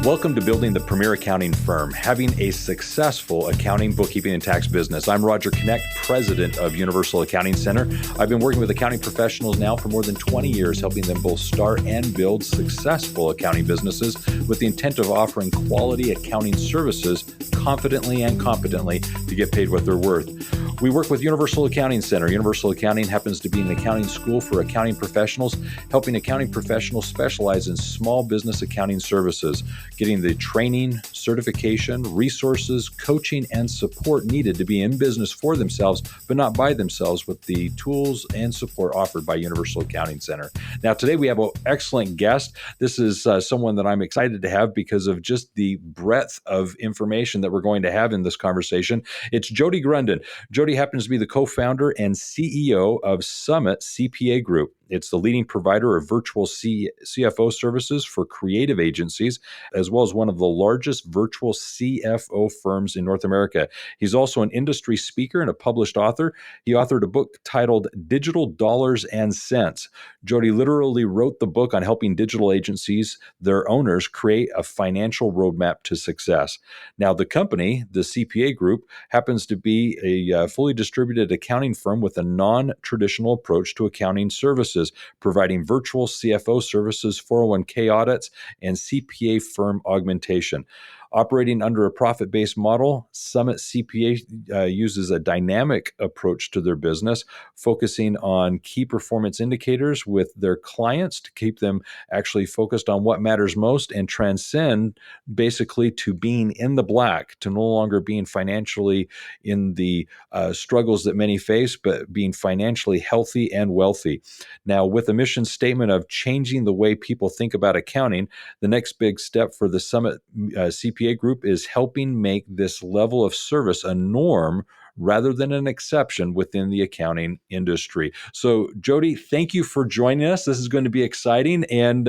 Welcome to building the premier accounting firm, having a successful accounting, bookkeeping, and tax business. I'm Roger Knecht, president of Universal Accounting Center. I've been working with accounting professionals now for more than 20 years, helping them both start and build successful accounting businesses with the intent of offering quality accounting services confidently and competently to get paid what they're worth. We work with Universal Accounting Center. Universal Accounting happens to be an accounting school for accounting professionals, helping accounting professionals specialize in small business accounting services, getting the training, certification, resources, coaching, and support needed to be in business for themselves, but not by themselves, with the tools and support offered by Universal Accounting Center. Now, today we have an excellent guest. This is someone that I'm excited to have because of just the breadth of information that we're going to have in this conversation. It's Jody Grunden. Jody happens to be the co-founder and CEO of Summit CPA Group. It's the leading provider of virtual CFO services for creative agencies, as well as one of the largest virtual CFO firms in North America. He's also an industry speaker and a published author. He authored a book titled Digital Dollars and Cents. Jody literally wrote the book on helping digital agencies, their owners, create a financial roadmap to success. Now, the company, the CPA Group, happens to be a fully distributed accounting firm with a non-traditional approach to accounting services, providing virtual CFO services, 401k audits, and CPA firm augmentation. Operating under a profit-based model, Summit CPA uses a dynamic approach to their business, focusing on key performance indicators with their clients to keep them actually focused on what matters most and transcend basically to being in the black, to no longer being financially in the struggles that many face, but being financially healthy and wealthy. Now, with a mission statement of changing the way people think about accounting, the next big step for the Summit CPA Group is helping make this level of service a norm rather than an exception within the accounting industry. So, Jody, thank you for joining us. This is going to be exciting, and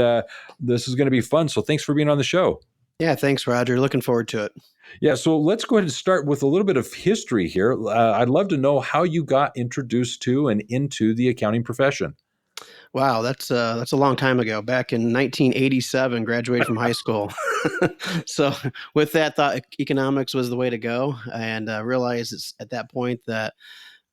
this is going to be fun. So thanks for being on the show. Yeah, thanks, Roger. Looking forward to it. Yeah, so let's go ahead and start with a little bit of history here. I'd love to know how you got introduced to and into the accounting profession. Wow, that's a long time ago. Back in 1987, graduated from high school. So with that, thought economics was the way to go, and realized at that point that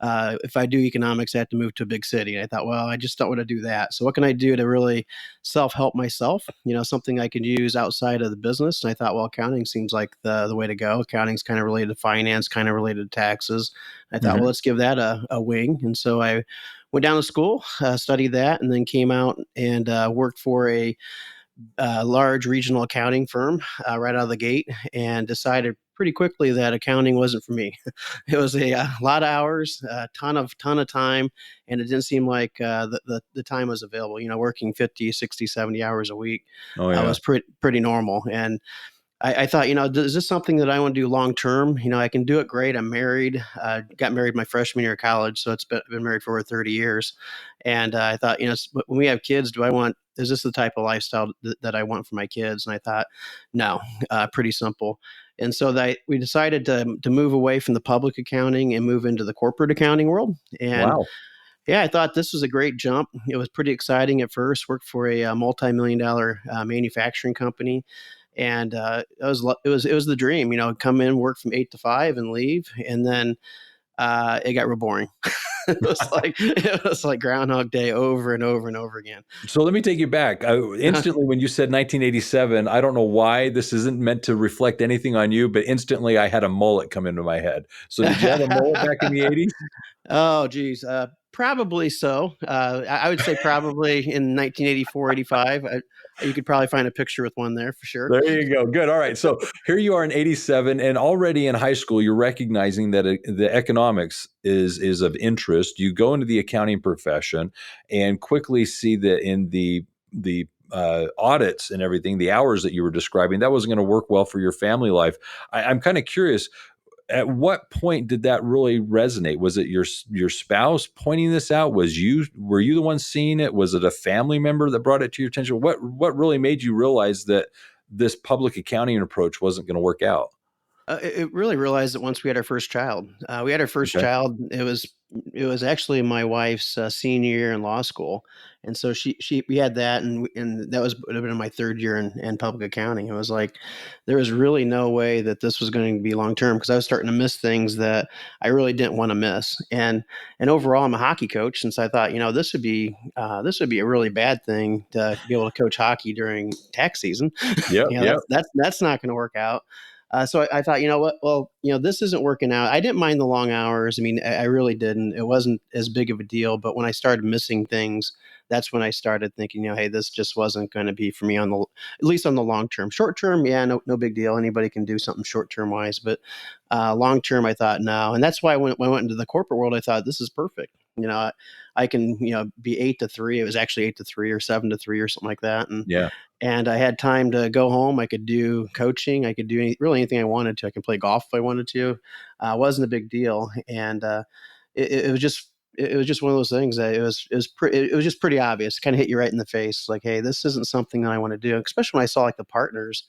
if I do economics, I have to move to a big city. And I thought, well, I just don't want to do that. So what can I do to really self-help myself? Something I can use outside of the business. And I thought, well, accounting seems like the way to go. Accounting's kind of related to finance, kind of related to taxes. I thought, well, let's give that a wing. And so I went down to school, studied that, and then came out and worked for a large regional accounting firm right out of the gate, and decided pretty quickly that accounting wasn't for me. It was a lot of hours, a ton of time, and it didn't seem like the time was available. Working 50, 60, 70 hours a week was pretty normal. And I thought, is this something that I want to do long term? I can do it great. I'm married, got married my freshman year of college, so been married for over 30 years. And I thought, when we have kids, is this the type of lifestyle that I want for my kids? And I thought, no, pretty simple. And so we decided to move away from the public accounting and move into the corporate accounting world. And Wow. Yeah, I thought this was a great jump. It was pretty exciting at first. Worked for a multi-million-dollar manufacturing company. And it was the dream, come in, work from 8 to 5 and leave. And then it got real boring. It was like Groundhog Day over and over and over again. So let me take you back. Instantly, when you said 1987, I don't know why this isn't meant to reflect anything on you, but instantly I had a mullet come into my head. So did you have a mullet back in the 80s? Oh, geez. Probably so. I would say probably in 1984, 85. You could probably find a picture with one there for sure. There you go. Good. All right. So here you are in 87, and already in high school, you're recognizing that the economics is of interest. You go into the accounting profession and quickly see that in the audits and everything, the hours that you were describing, that wasn't going to work well for your family life. I'm kind of curious, at what point did that really resonate? Was it your spouse pointing this out? Were you the one seeing it? Was it a family member that brought it to your attention? What really made you realize that this public accounting approach wasn't going to work out? It really realized that once we had our first child. We had our first child. It was It was actually my wife's senior year in law school, and so we had that, and that would have been my third year in public accounting. It was like there was really no way that this was going to be long term because I was starting to miss things that I really didn't want to miss. And overall, I'm a hockey coach, and so I thought, this would be a really bad thing to be able to coach hockey during tax season. Yep, yep. That's not going to work out. So I thought, you know what? Well, this isn't working out. I didn't mind the long hours. I mean, I really didn't. It wasn't as big of a deal. But when I started missing things, that's when I started thinking, hey, this just wasn't going to be for me at least on the long term. Short term, yeah, no big deal. Anybody can do something short term wise. But long term, I thought no. And that's why when I went into the corporate world, I thought this is perfect. I can, be 8 to 3. It was actually 8 to 3 or 7 to 3 or something like that. Yeah. And I had time to go home. I could do coaching. I could do really anything I wanted to. I could play golf if I wanted to. It wasn't a big deal. And it was just one of those things that it was just pretty obvious. Kind of hit you right in the face. Like, hey, this isn't something that I want to do. Especially when I saw like the partners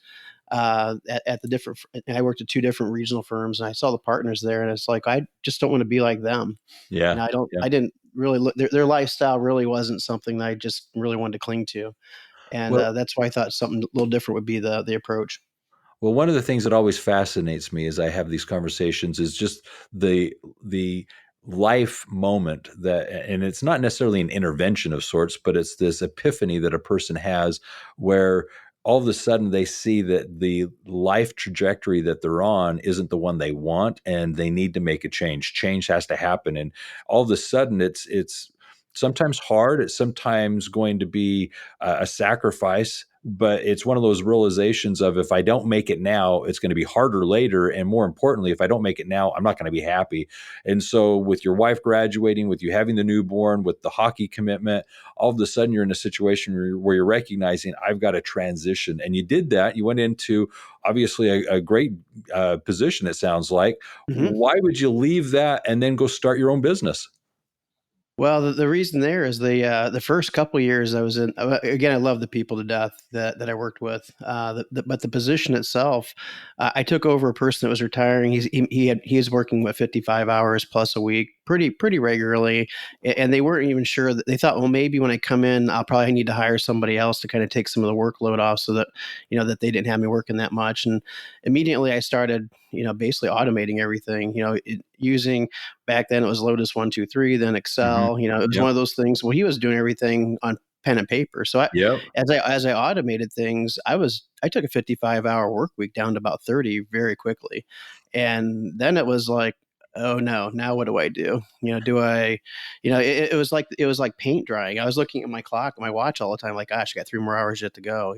at the different. And I worked at 2 different regional firms, and I saw the partners there, and it's like I just don't want to be like them. Yeah. And Yeah. I didn't really look. Their lifestyle really wasn't something that I just really wanted to cling to. And Well, that's why I thought something a little different would be the approach. Well, one of the things that always fascinates me as I have these conversations is just the life moment that, and it's not necessarily an intervention of sorts, but it's this epiphany that a person has where all of a sudden they see that the life trajectory that they're on isn't the one they want, and they need to make a change. Change has to happen, and all of a sudden it's sometimes hard. It's sometimes going to be a sacrifice, but it's one of those realizations of if I don't make it now, it's going to be harder later. And more importantly, if I don't make it now, I'm not going to be happy. And so with your wife graduating, with you having the newborn, with the hockey commitment, all of a sudden you're in a situation where you're recognizing I've got to transition. And you did that. You went into obviously a great position, it sounds like. Mm-hmm. Why would you leave that and then go start your own business? Well, the reason there is the first couple of years I was in. Again, I love the people to death that I worked with. But the position itself, I took over a person that was retiring. He was working with 55 hours plus a week, pretty regularly, and they weren't even sure. That they thought, well, maybe when I come in, I'll probably need to hire somebody else to kind of take some of the workload off, so that that they didn't have me working that much. And immediately I started, basically automating everything. Using back then it was Lotus 123, then Mm-hmm. Excel. It was Yep. one of those things. Well, he was doing everything on pen and paper. So Yep. as I automated things, I took a 55-hour work week down to about 30 very quickly. And then it was like, oh no, now what do I do? Do I, it was like paint drying. I was looking at my clock, my watch all the time, like, gosh, I got 3 more hours yet to go.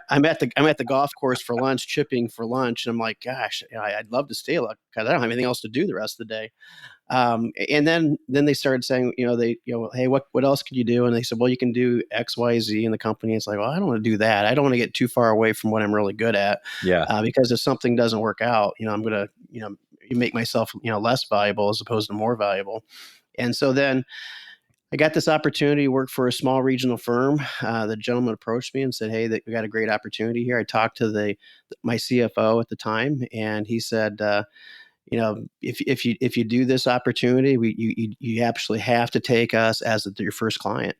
I'm at the golf course for lunch, chipping for lunch. And I'm like, gosh, I'd love to stay because I don't have anything else to do the rest of the day. And then they started saying, hey, what else could you do? And they said, well, you can do X, Y, Z in the company. It's like, well, I don't want to do that. I don't want to get too far away from what I'm really good at. Yeah. Because if something doesn't work out, I'm going to, make myself, less valuable as opposed to more valuable. And so then I got this opportunity to work for a small regional firm. The gentleman approached me and said, hey, we got a great opportunity here. I talked to my CFO at the time, and he said, if you do this opportunity, you actually have to take us as your first client.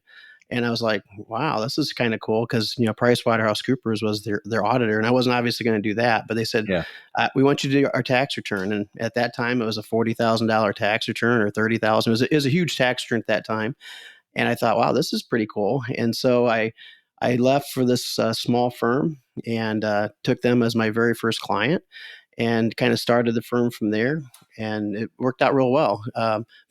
And I was like, wow, this is kind of cool because PricewaterhouseCoopers was their auditor, and I wasn't obviously going to do that. But they said, Yeah. we want you to do our tax return, and at that time it was a $40,000 tax return or 30,000. It was a huge tax return at that time, and I thought, wow, this is pretty cool. And so I left for this small firm and took them as my very first client, and kind of started the firm from there. And it worked out real well.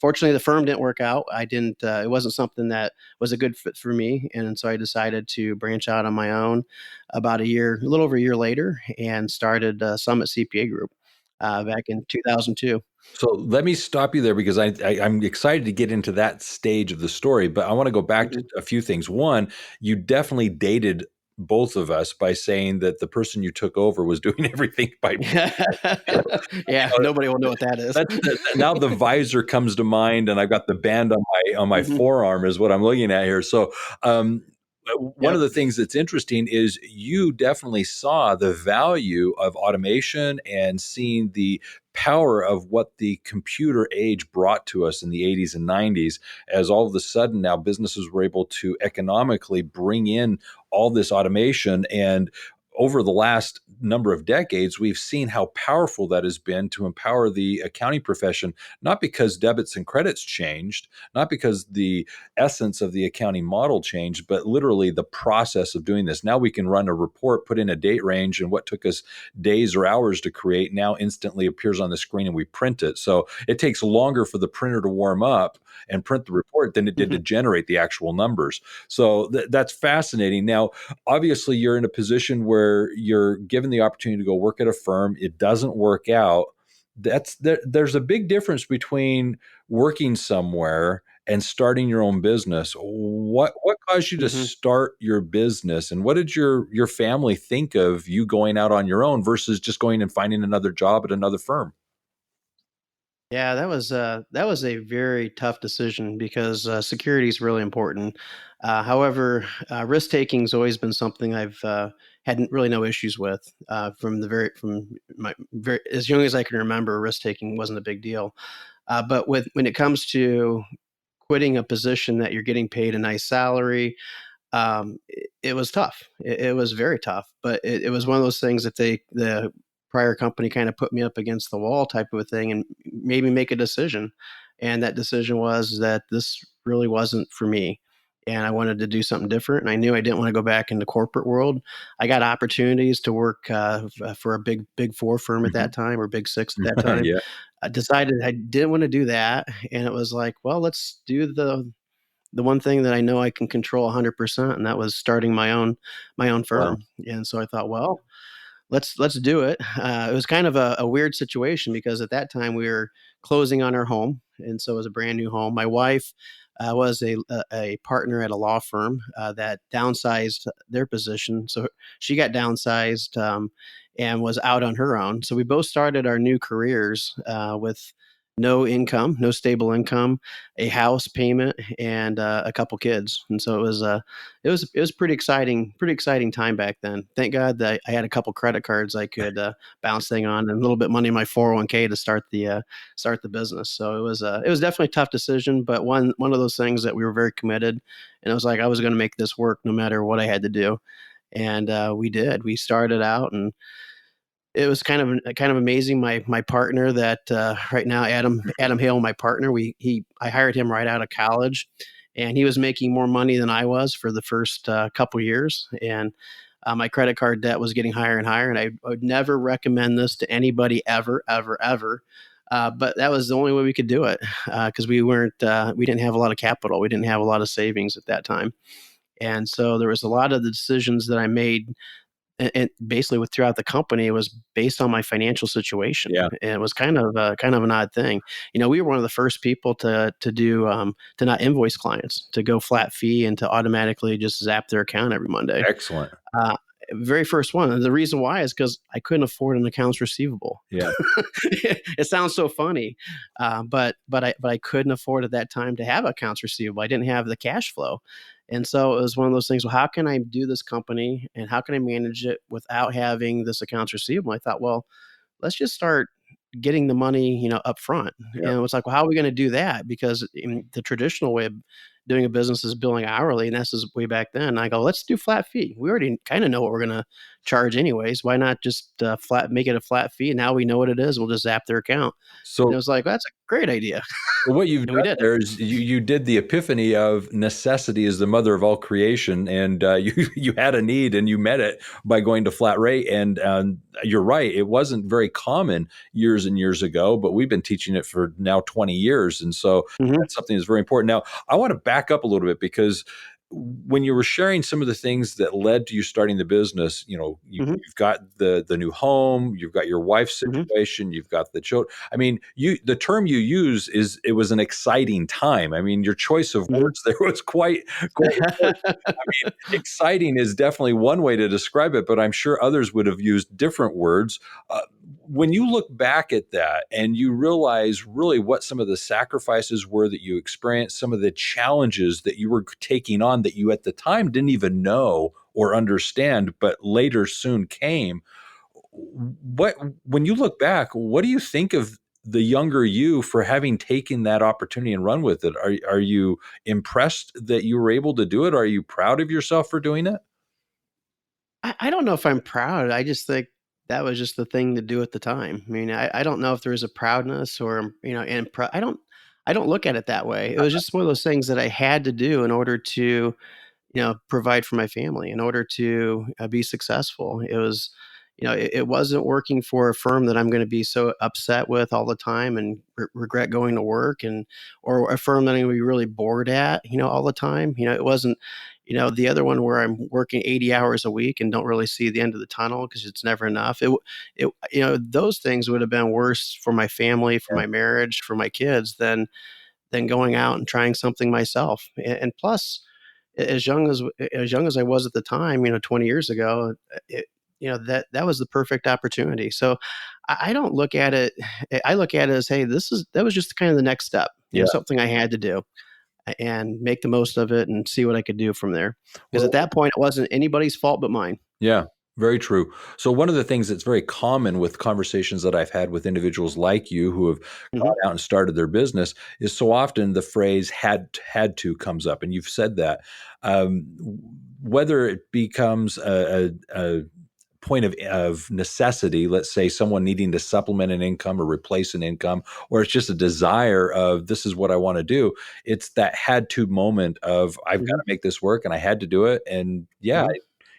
Fortunately, the firm didn't work out. I didn't. It wasn't something that was a good fit for me, and so I decided to branch out on my own about a little over a year later, and started Summit CPA Group back in 2002. So let me stop you there because I'm excited to get into that stage of the story, but I want to go back to a few things. One, you definitely dated both of us by saying that the person you took over was doing everything by Yeah, nobody will know what that is. now the visor comes to mind, and I've got the band on my Mhm. forearm is what I'm looking at here. So One of Yep. the things that's interesting is you definitely saw the value of automation and seeing the power of what the computer age brought to us in the 80s and 90s, as all of a sudden now businesses were able to economically bring in all this automation. And over the last number of decades, we've seen how powerful that has been to empower the accounting profession, not because debits and credits changed, not because the essence of the accounting model changed, but literally the process of doing this. Now we can run a report, put in a date range, and what took us days or hours to create now instantly appears on the screen and we print it. So it takes longer for the printer to warm up and print the report than it did to Mhm. generate the actual numbers. So that's fascinating. Now, obviously, you're in a position where you're given the opportunity to go work at a firm. It doesn't work out. There's a big difference between working somewhere and starting your own business. What caused you to Mhm. start your business, and what did your family think of you going out on your own versus just going and finding another job at another firm? Yeah, that was a very tough decision because security is really important. However, risk taking has always been something I've had really no issues with from my very as young as I can remember. Risk taking wasn't a big deal, but when it comes to quitting a position that you're getting paid a nice salary, it was tough. It was very tough, but it was one of those things that the prior company kind of put me up against the wall type of a thing and made me make a decision. And that decision was that this really wasn't for me. And I wanted to do something different. And I knew I didn't want to go back into corporate world. I got opportunities to work for a big four firm at that Mhm. time or big six at that time. Yeah. I decided I didn't want to do that. And it was like, well, let's do the one thing that I know I can control 100%, and that was starting my own Wow. firm. And so I thought, well, let's do it. It was kind of a weird situation because at that time we were closing on our home, and so it was a brand new home. My wife was a partner at a law firm that downsized their position, so she got downsized and was out on her own. So we both started our new careers with no income, no stable income, a house payment, and a couple kids. And so it was pretty exciting time back then. Thank God that I had a couple credit cards I could bounce thing on, and a little bit of money in my 401k to start the business. So it was definitely a tough decision, but one of those things that we were very committed, and it was like I was going to make this work no matter what I had to do, and we did. We started out, and it was kind of amazing. My partner that right now, Adam Hale, my partner, I hired him right out of college, and he was making more money than I was for the first couple years, and my credit card debt was getting higher and higher. And I would never recommend this to anybody ever, ever, ever. But that was the only way we could do it because we didn't have a lot of capital, we didn't have a lot of savings at that time, and so there was a lot of the decisions that I made and basically with throughout the company, it was based on my financial situation, Yeah. and it was kind of an odd thing. You know, we were one of the first people to not invoice clients, to go flat fee, and to automatically just zap their account every Monday. Excellent. Uh, Very first one. And the reason why is because I couldn't afford an accounts receivable. Yeah. It sounds so funny, but I couldn't afford at that time to have accounts receivable. I didn't have the cash flow, and so it was one of those things. Well, how can I do this company, and how can I manage it without having this accounts receivable? I thought, well, let's just start getting the money, you know, up front. Yeah. And it's like, well, how are we going to do that? Because in the traditional way of doing a business is billing hourly, and that's just way back then. I go, let's do flat fee. We already kind of know what we're going to charge anyways. Why not just make it a flat fee? Now we know what it is. We'll just zap their account. And it So was like, that's a great idea. what you've And we done did it. there is you did the epiphany of necessity is the mother of all creation, and you had a need and you met it by going to flat rate. And you're right, it wasn't very common years and years ago, but we've been teaching it for now 20 years, and so Hmm. that's something that's very important. Now, I want to back up a little bit because when you were sharing some of the things that led to you starting the business, Hmm. you've got the new home, you've got your wife's Hmm. situation, you've got the children. I mean, the term you use is it was an exciting time. I mean, your choice of Hmm. words there was quite important. I mean, exciting is definitely one way to describe it, but I'm sure others would have used different words. Uh, when you look back at that and you realize really what some of the sacrifices were that you experienced, some of the challenges that you were taking on that you at the time didn't even know or understand, but later soon came, what when you look back, what do you think of the younger you for having taken that opportunity and run with it? Are you impressed that you were able to do it? Are you proud of yourself for doing it? I don't know if I'm proud. I just think that was just the thing to do at the time. I mean, I don't know if there is a proudness or, I don't look at it that way. It was just one of those things that I had to do in order to, provide for my family, in order to be successful. It was, it wasn't working for a firm that I'm going to be so upset with all the time and regret going to work, and or a firm that I'm going to be really bored at, all the time. It wasn't, the other one where I'm working 80 hours a week and don't really see the end of the tunnel because it's never enough. Those things would have been worse for my family, for Yeah. my marriage, for my kids than going out and trying something myself. And plus, as young as I was at the time, 20 years ago, that was the perfect opportunity. So I don't look at it. I look at it as, hey, that was just kind of the next step. Yeah. Something I had to do and make the most of it and see what I could do from there. Because at Well, that point, it wasn't anybody's fault but mine. yeah, very true. So one of the things that's very common with conversations that I've had with individuals like you who have Hmm. gone out and started their business is so often the phrase had to comes up, and you've said that. Um, Whether it becomes a point of necessity, let's say someone needing to supplement an income or replace an income, or it's just a desire of this is what I want to do. It's that had to moment of I've got Hmm. to make this work and I had to do it. And yeah, Hmm.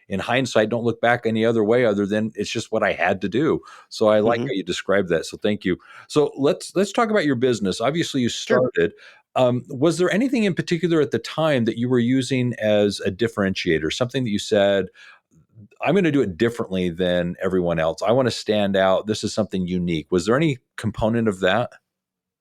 in hindsight, don't look back any other way other than it's just what I had to do. So I like Hmm. how you described that. So thank you. So let's talk about your business. Obviously, you Sure. started. Was there anything in particular at the time that you were using as a differentiator? Something that you said, I'm going to do it differently than everyone else. I want to stand out. This is something unique. Was there any component of that?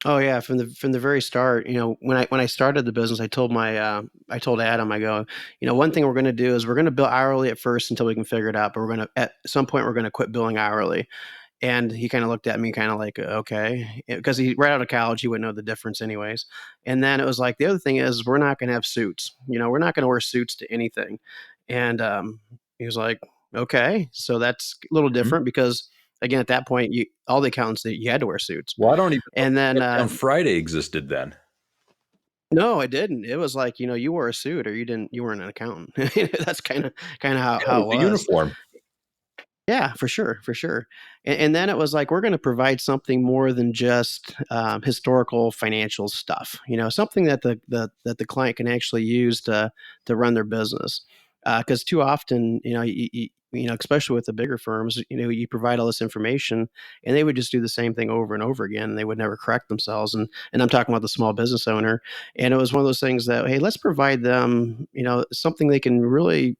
Oh yeah, from the very start, when I started the business, I told Adam, I go, one thing we're going to do is we're going to bill hourly at first until we can figure it out, but we're going to at some point we're going to quit billing hourly. And he kind of looked at me kind of like, okay, because he right out of college, he wouldn't know the difference anyways. And then it was like, the other thing is we're not going to have suits. We're not going to wear suits to anything. And he was like, okay, so that's a little Mhm. different because again, at that point, all the accountants, you had to wear suits. Well, I don't even know And then if Shutdown Friday existed then. no, I didn't. It was like, you wore a suit or you weren't an accountant. That's kind of Yeah, it how was it a was. uniform. Yeah, for sure, for sure. And then it was like, we're going to provide something more than just historical financial stuff. Something that the client can actually use to run their business. Because too often, especially with the bigger firms, you provide all this information, and they would just do the same thing over and over again. And they would never correct themselves. And I'm talking about the small business owner. And it was one of those things that, hey, let's provide them, something they can really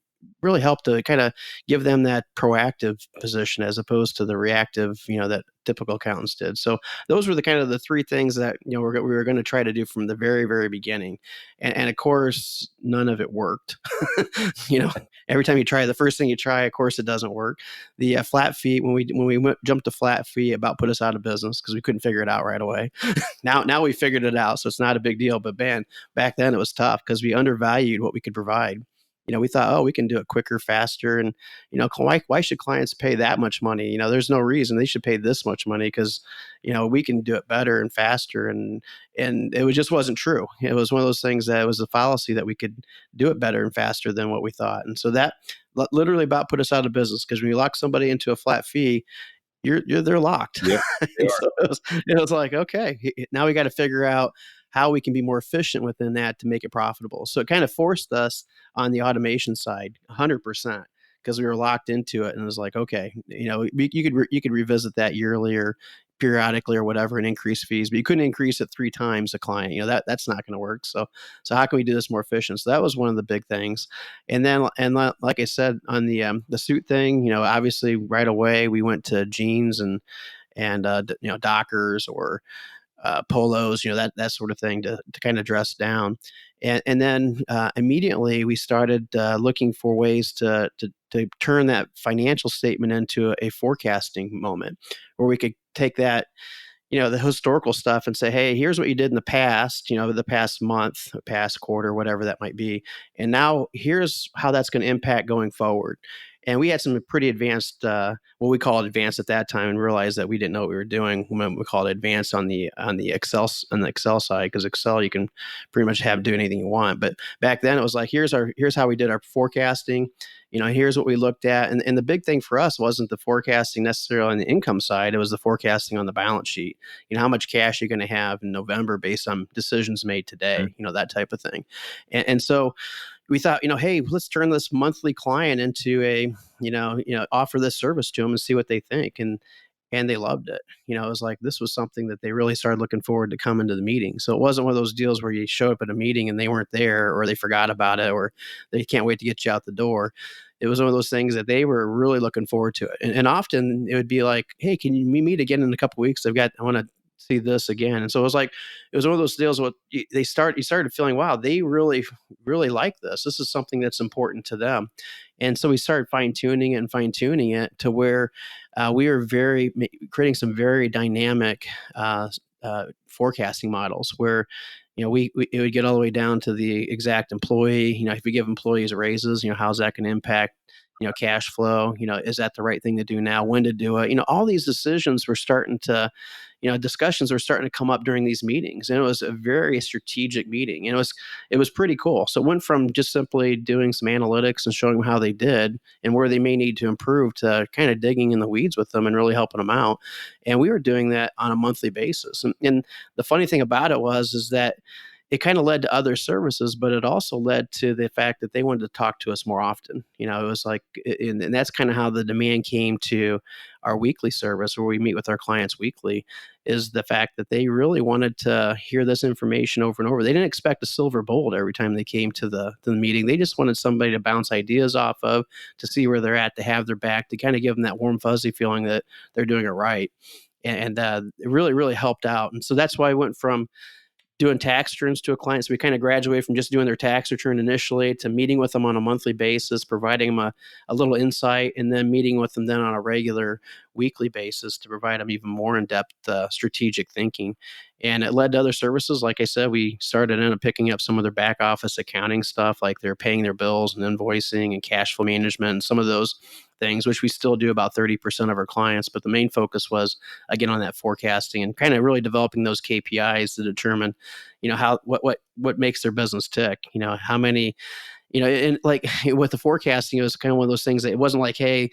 help to kind of give them that proactive position as opposed to the reactive, that typical accountants did. So those were the kind of the three things that we were going to try to do from the very very beginning, and of course none of it worked. you know, every time you try, the first thing you try, of course, it doesn't work. The flat fee jumped to flat fee, about put us out of business because we couldn't figure it out right away. Now we figured it out, so it's not a big deal. But man, back then it was tough because we undervalued what we could provide. We thought, oh, we can do it quicker, faster, and why should clients pay that much money? There's no reason they should pay this much money because we can do it better and faster, and it just wasn't true. It was one of those things that it was a fallacy that we could do it better and faster than what we thought, and so that literally about put us out of business because when you lock somebody into a flat fee, they're locked. Yep, they And are. so it was like, okay, now we got to figure out how we can be more efficient within that to make it profitable. So it kind of forced us on the automation side 100% because we were locked into it, and it was like, okay, you could revisit that yearly or periodically or whatever and increase fees, but you couldn't increase it three times a client. That's not going to work. So how can we do this more efficient? So that was one of the big things. And then, like I said, on the suit thing, obviously right away we went to jeans and Dockers or polos, that sort of thing to kind of dress down. And then immediately we started looking for ways to to turn that financial statement into a forecasting moment where we could take that, the historical stuff and say, hey, here's what you did in the past, the past month, the past quarter, whatever that might be. And now here's how that's going to impact going forward. And we had some pretty advanced, what we called advanced at that time, and realized that we didn't know what we were doing when we called it advanced on the Excel side, because Excel you can pretty much do anything you want. But back then it was like, here's how we did our forecasting. Here's what we looked at. And the big thing for us wasn't the forecasting necessarily on the income side. It was the forecasting on the balance sheet. How much cash you're going to have in November based on decisions made today, that type of thing. And so we thought, hey, let's turn this monthly client into a, offer this service to them and see what they think. And they loved it. It was like, this was something that they really started looking forward to coming to the meeting. So it wasn't one of those deals where you show up at a meeting and they weren't there, or they forgot about it, or they can't wait to get you out the door. It was one of those things that they were really looking forward to it. And often it would be like, hey, can we meet again in a couple of weeks? I want to see this again. And so it was one of those deals where you started feeling, wow, they really, really like this. This is something that's important to them. And so we started fine-tuning it to where we were creating some very dynamic forecasting models where, it would get all the way down to the exact employee. If we give employees raises, how's that going to impact, cash flow? Is that the right thing to do now? When to do it? All these decisions were starting to, discussions were starting to come up during these meetings, and it was a very strategic meeting. And it was pretty cool. So it went from just simply doing some analytics and showing them how they did and where they may need to improve to kind of digging in the weeds with them and really helping them out. And we were doing that on a monthly basis. And the funny thing about it is that it kind of led to other services, but it also led to the fact that they wanted to talk to us more often. It was like, and that's kind of how the demand came to our weekly service, where we meet with our clients weekly, is the fact that they really wanted to hear this information over and over. They didn't expect a silver bullet every time they came to the meeting. They just wanted somebody to bounce ideas off of, to see where they're at, to have their back, to kind of give them that warm, fuzzy feeling that they're doing it right. And it really, really helped out. And so that's why I went from doing tax returns to a client. So we kind of graduated from just doing their tax return initially to meeting with them on a monthly basis, providing them a little insight, and then meeting with them then on a regular weekly basis to provide them even more in-depth strategic thinking. And it led to other services. Like I said, we ended up picking up some of their back office accounting stuff, like they're paying their bills and invoicing and cash flow management and some of those things, which we still do about 30% of our clients. But the main focus was, again, on that forecasting and kind of really developing those KPIs to determine, what makes their business tick, how many, and like with the forecasting, it was kind of one of those things that it wasn't like, hey,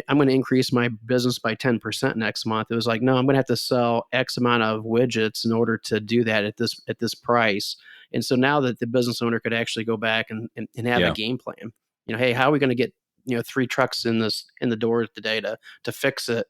I'm going to increase my business by 10% next month. It was like, no, I'm going to have to sell X amount of widgets in order to do that at this price. And so now that the business owner could actually go back and have a game plan, hey, how are we going to get 3 trucks in the door today to fix it,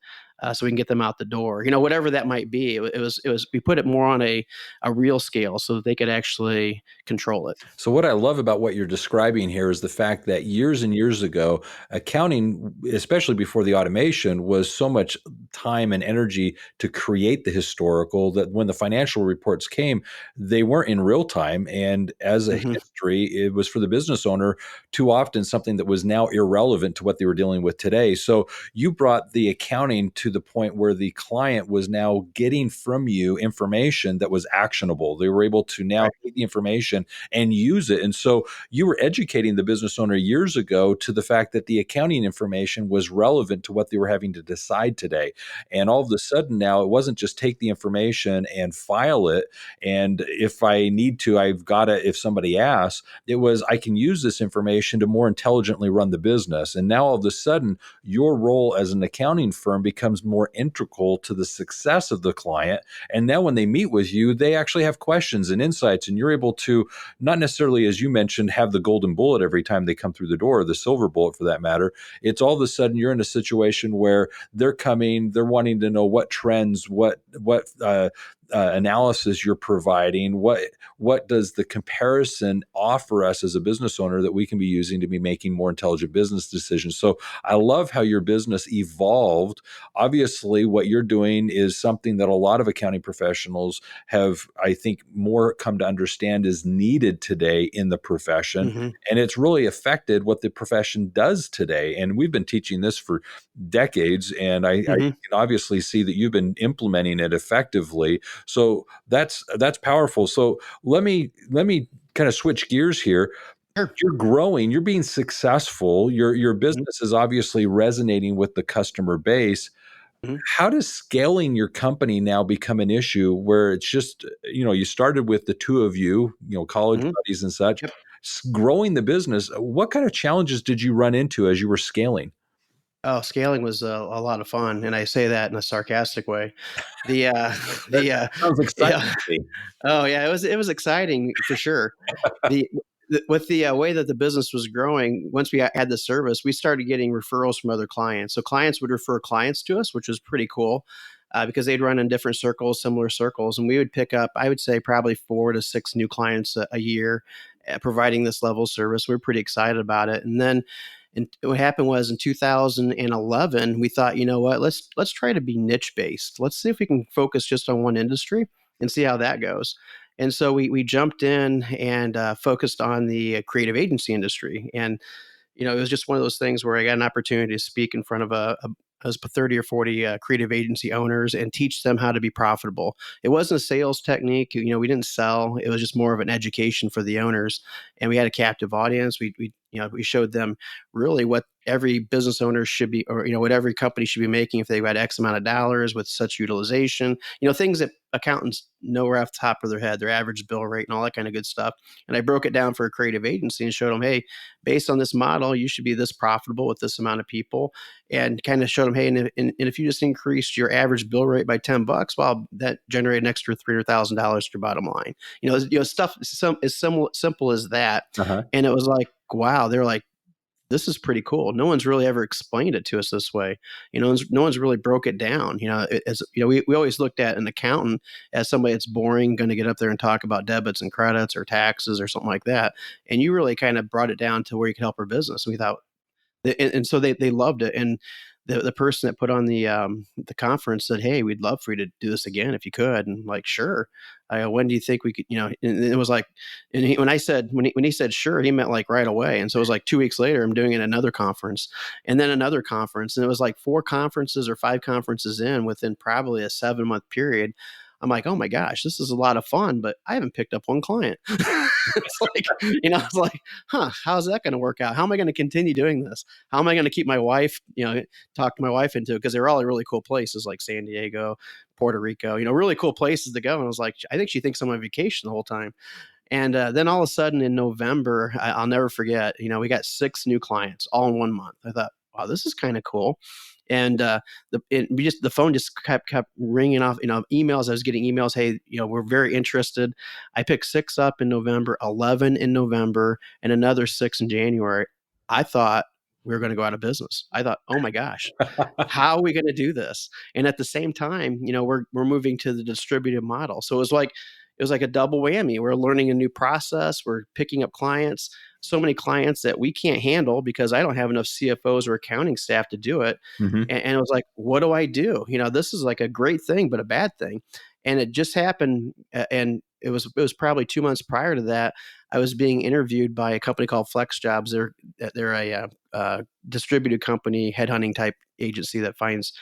so we can get them out the door, whatever that might be. It was we put it more on a real scale so that they could actually control it. So what I love about what you're describing here is the fact that years and years ago, accounting, especially before the automation, was so much time and energy to create the historical that when the financial reports came, they weren't in real time. And as a history, it was for the business owner too often something that was now irrelevant to what they were dealing with today. So you brought the accounting to the point where the client was now getting from you information that was actionable. They were able to now take the information and use it. And so you were educating the business owner years ago to the fact that the accounting information was relevant to what they were having to decide today. And all of a sudden now, it wasn't just take the information and file it, and if I need to, I've got it if somebody asks. It was, I can use this information to more intelligently run the business. And now all of a sudden, your role as an accounting firm becomes more integral to the success of the client. And now when they meet with you, they actually have questions and insights, and you're able to not necessarily, as you mentioned, have the golden bullet every time they come through the door, or the silver bullet for that matter. It's all of a sudden you're in a situation where they're wanting to know what trends, what analysis you're providing, what does the comparison offer us as a business owner that we can be using to be making more intelligent business decisions? So I love how your business evolved. Obviously, what you're doing is something that a lot of accounting professionals have, I think, more come to understand is needed today in the profession. Mm-hmm. And it's really affected what the profession does today. And we've been teaching this for decades. And I Mm-hmm. can obviously see that you've been implementing it effectively. So that's powerful. So let me kind of switch gears here. Sure. You're growing, you're being successful, your Mm-hmm. business is obviously resonating with the customer base. Mm-hmm. How does scaling your company now become an issue where it's just, you started with the two of you, college Mm-hmm. buddies and such, Yep. growing the business? What kind of challenges did you run into as you were scaling? Oh, scaling was a lot of fun, and I say that in a sarcastic way. The That the sounds exciting yeah. to me. Oh yeah, it was exciting for sure. The with the way that the business was growing, once we had the service, we started getting referrals from other clients. So clients would refer clients to us, which was pretty cool because they'd run in different circles, similar circles, and we would pick up, I would say, probably 4 to 6 new clients a year, providing this level of service. We were pretty excited about it, and then. And what happened was in 2011, we thought, you know what, let's try to be niche based. Let's see if we can focus just on one industry and see how that goes. And so we jumped in and focused on the creative agency industry. And it was just one of those things where I got an opportunity to speak in front of a 30 or 40 creative agency owners and teach them how to be profitable. It wasn't a sales technique. We didn't sell. It was just more of an education for the owners. And we had a captive audience. We showed them really what every business owner should be, or what every company should be making if they had X amount of dollars with such utilization. Things that accountants know right off the top of their head, their average bill rate and all that kind of good stuff. And I broke it down for a creative agency and showed them, hey, based on this model, you should be this profitable with this amount of people, and kind of showed them, hey, and if you just increased your average bill rate by $10, well, that generated an extra $300,000 to your bottom line. Stuff as simple as that. Uh-huh. And it was like, wow, they're like, this is pretty cool. No one's really ever explained it to us this way. No one's really broke it down. We always looked at an accountant as somebody that's boring, going to get up there and talk about debits and credits or taxes or something like that. And you really kind of brought it down to where you could help our business. We thought, and so they loved it. And the person that put on the conference said, "Hey, we'd love for you to do this again if you could." And I'm like, "Sure." I go, "When do you think we could?" And it was like, and when he said sure, he meant like right away. And so it was like 2 weeks later, I'm doing it at another conference, and then another conference, and it was like 4 conferences or 5 conferences in within probably a 7-month period. I'm like, oh my gosh, this is a lot of fun, but I haven't picked up one client. It's like, I was like, how's that going to work out? How am I going to continue doing this? How am I going to keep my wife, talk to my wife into it? Because they're all really cool places like San Diego, Puerto Rico, really cool places to go. And I was like, I think she thinks I'm on vacation the whole time. And then all of a sudden in November, I'll never forget, we got 6 new clients all in 1 month. I thought, wow, this is kind of cool. And the phone just kept ringing off. Emails. I was getting emails. Hey, we're very interested. I picked 6 up in November, 11 in November, and another 6 in January. I thought we were going to go out of business. I thought, oh my gosh, how are we going to do this? And at the same time, we're moving to the distributed model. So it was like a double whammy. We're learning a new process. We're picking up clients, so many clients that we can't handle because I don't have enough CFOs or accounting staff to do it. Mm-hmm. And it was like, what do I do? This is like a great thing, but a bad thing. And it just happened. And it was probably 2 months prior to that. I was being interviewed by a company called Flex Jobs. They're a distributed company, headhunting type agency that finds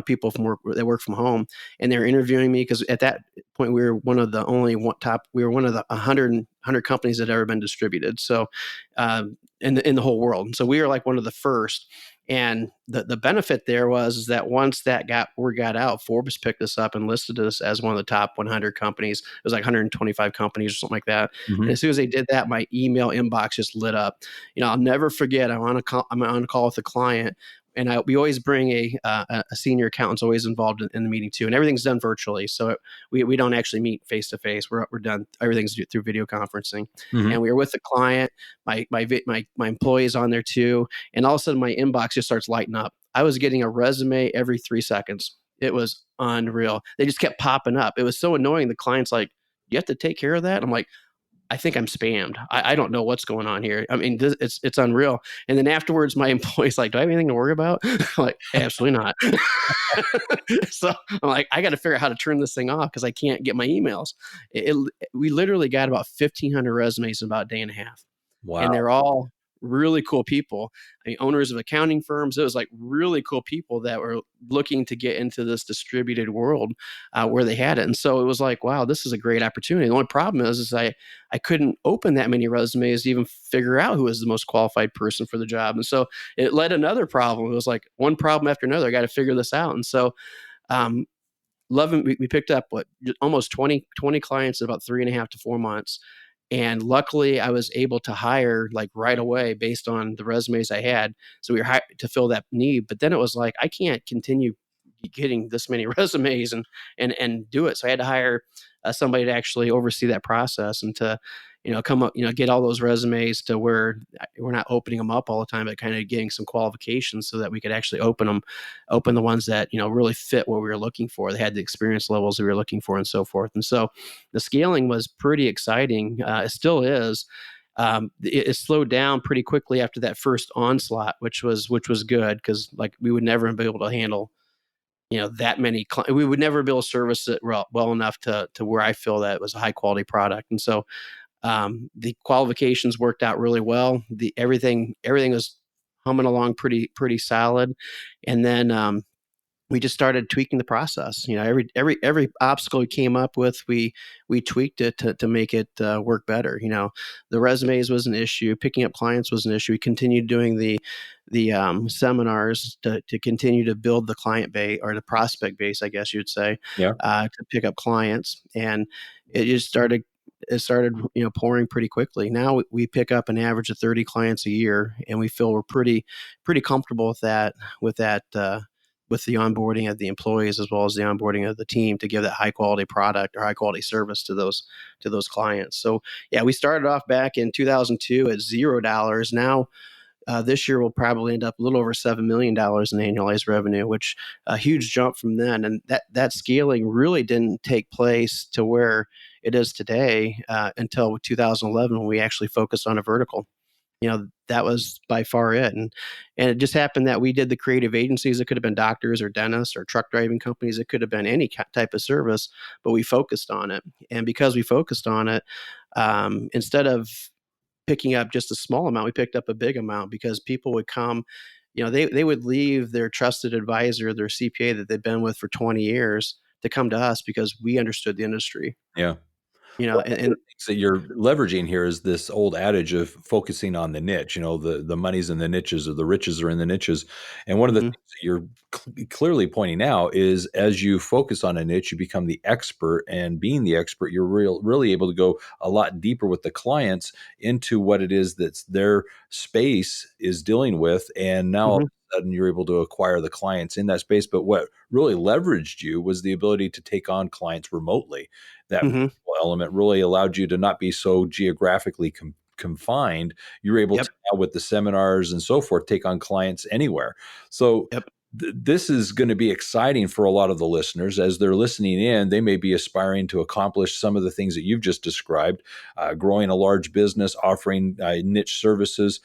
people that work from home. And they're interviewing me because at that point we were one of the only we were one of the 100 companies that had ever been distributed. So in the whole world. And so we were like one of the first. And the benefit there was that once that word got out, Forbes picked us up and listed us as one of the top 100 companies. It was like 125 companies or something like that. Mm-hmm. And as soon as they did that, my email inbox just lit up. I'll never forget. I'm on a call with a client, and we always bring a senior accountant's always involved in the meeting too, and everything's done virtually. So we don't actually meet face to face. We're done. Everything's through video conferencing. Mm-hmm. And we were with the client. My employee's on there too, and all of a sudden my inbox just starts lighting up. I was getting a resume every 3 seconds. It was unreal. They just kept popping up. It was so annoying. The client's like, you have to take care of that? I'm like, I think I'm spammed. I don't know what's going on here. I mean, it's unreal. And then afterwards, my employee's like, do I have anything to worry about? I'm like, absolutely not. So I'm like, I got to figure out how to turn this thing off because I can't get my emails. We literally got about 1,500 resumes in about a day and a half. Wow. And they're all really cool people. I mean, owners of accounting firms. It was like really cool people that were looking to get into this distributed world where they had it. And so it was like, wow, this is a great opportunity. The only problem is I couldn't open that many resumes to even figure out who was the most qualified person for the job. And so it led to another problem. It was like one problem after another. I got to figure this out. And so um, we picked up almost 20 clients in about 3.5 to 4 months. And luckily, I was able to hire like right away based on the resumes I had. So we were hired to fill that need. But then it was like, I can't continue getting this many resumes and do it. So I had to hire somebody to actually oversee that process and to, come up, get all those resumes to where we're not opening them up all the time, but kind of getting some qualifications so that we could actually open the ones that, really fit what we were looking for. They had the experience levels we were looking for and so forth. And so the scaling was pretty exciting. It still is. It slowed down pretty quickly after that first onslaught, which was good because like we would never be able to handle that many. We would never be able to service it well enough to where I feel that it was a high quality product. And so the qualifications worked out really well. Everything was humming along pretty solid, and then we just started tweaking the process. Every obstacle we came up with, we tweaked it to make it work better. The resumes was an issue, picking up clients was an issue. We continued doing the seminars to continue to build the client base or the prospect base, I guess you'd say, to pick up clients, and it started pouring pretty quickly. Now we pick up an average of 30 clients a year, and we feel we're pretty comfortable with that with the onboarding of the employees as well as the onboarding of the team to give that high quality product or high quality service to those clients. So yeah, we started off back in 2002 at $0. Now this year we'll probably end up a little over $7 million in annualized revenue, which a huge jump from then. And that scaling really didn't take place to where it is today until 2011 when we actually focused on a vertical. That was by far it. And it just happened that we did the creative agencies. It could have been doctors or dentists or truck driving companies. It could have been any type of service, but we focused on it. And because we focused on it, instead of picking up just a small amount, we picked up a big amount because people would come, they would leave their trusted advisor, their CPA that they've been with for 20 years to come to us because we understood the industry. Yeah. Well, and things that you're leveraging here is this old adage of focusing on the niche. The money's in the niches, or the riches are in the niches. And one of the things that you're clearly pointing out is as you focus on a niche, you become the expert, and being the expert, you're really able to go a lot deeper with the clients into what it is that's their space is dealing with. And now all of a sudden you're able to acquire the clients in that space. But what really leveraged you was the ability to take on clients remotely. That element really allowed you to not be so geographically confined. You're able to now, with the seminars and so forth, take on clients anywhere. So this is going to be exciting for a lot of the listeners as they're listening in. They may be aspiring to accomplish some of the things that you've just described, growing a large business, offering niche services.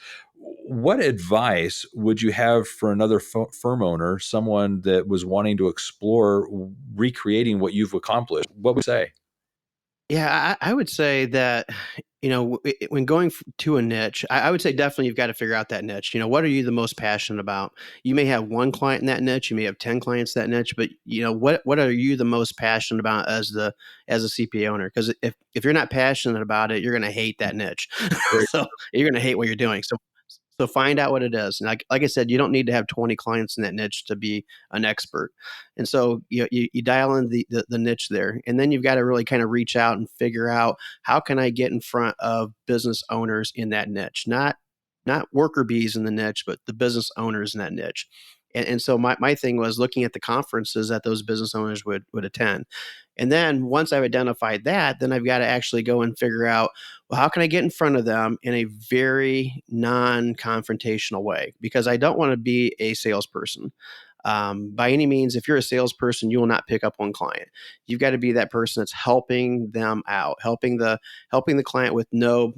What advice would you have for another firm owner, someone that was wanting to explore recreating what you've accomplished? What would you say? Yeah, I would say that, when going to a niche, I would say definitely you've got to figure out that niche. What are you the most passionate about? You may have one client in that niche, you may have 10 clients in that niche, but what are you the most passionate about as a CPA owner? Because if you're not passionate about it, you're going to hate that niche. So you're going to hate what you're doing. So find out what it is. And like I said, you don't need to have 20 clients in that niche to be an expert. And so you dial in the niche there, and then you've got to really kind of reach out and figure out, how can I get in front of business owners in that niche? Not worker bees in the niche, but the business owners in that niche. And so my thing was looking at the conferences that those business owners would attend. And then once I've identified that, then I've got to actually go and figure out, well, how can I get in front of them in a very non-confrontational way? Because I don't want to be a salesperson. By any means, if you're a salesperson, you will not pick up one client. You've got to be that person that's helping them out, helping the client with no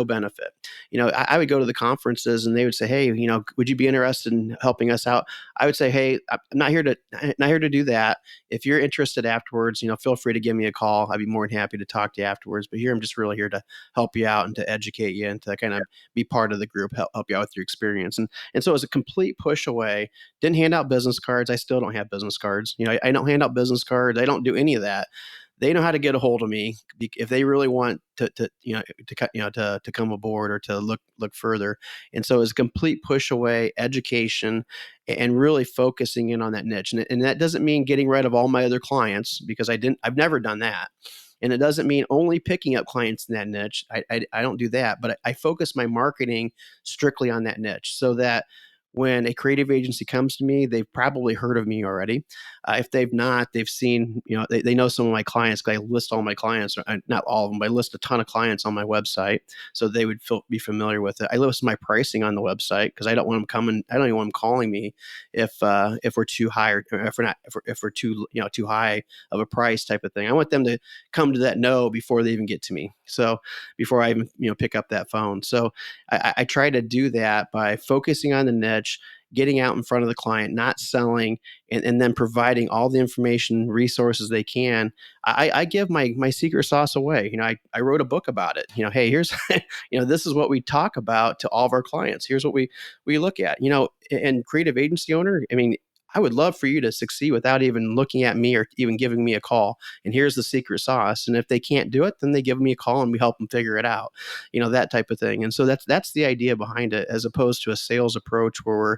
benefit. I would go to the conferences and they would say, hey, would you be interested in helping us out? I would say, hey, I'm not here to do that. If you're interested afterwards, feel free to give me a call. I'd be more than happy to talk to you afterwards. But here, I'm just really here to help you out and to educate you and to kind of be part of the group, help you out with your experience. And so it was a complete push away. Didn't hand out business cards. I still don't have business cards. I don't hand out business cards. I don't do any of that. They know how to get a hold of me if they really want to come aboard or to look further. And so it's a complete push away education and really focusing in on that niche. And that doesn't mean getting rid of all my other clients, because I've never done that. And it doesn't mean only picking up clients in that niche. I don't do that, but I focus my marketing strictly on that niche so that when a creative agency comes to me, they've probably heard of me already. If they've not, they've seen, they know some of my clients, because I list all my clients, not all of them, but I list a ton of clients on my website. So they would be familiar with it. I list my pricing on the website because I don't want them coming. I don't even want them calling me if we're too high or if we're too, too high of a price type of thing. I want them to come to that no before they even get to me. So before I even, pick up that phone. So I try to do that by focusing on the niche, getting out in front of the client, not selling, and then providing all the information, resources they can. I give my secret sauce away. I wrote a book about it. Hey, here's, this is what we talk about to all of our clients. Here's what we look at. And creative agency owner, I mean, I would love for you to succeed without even looking at me or even giving me a call. And here's the secret sauce. And if they can't do it, then they give me a call and we help them figure it out, that type of thing. And so that's the idea behind it, as opposed to a sales approach where we're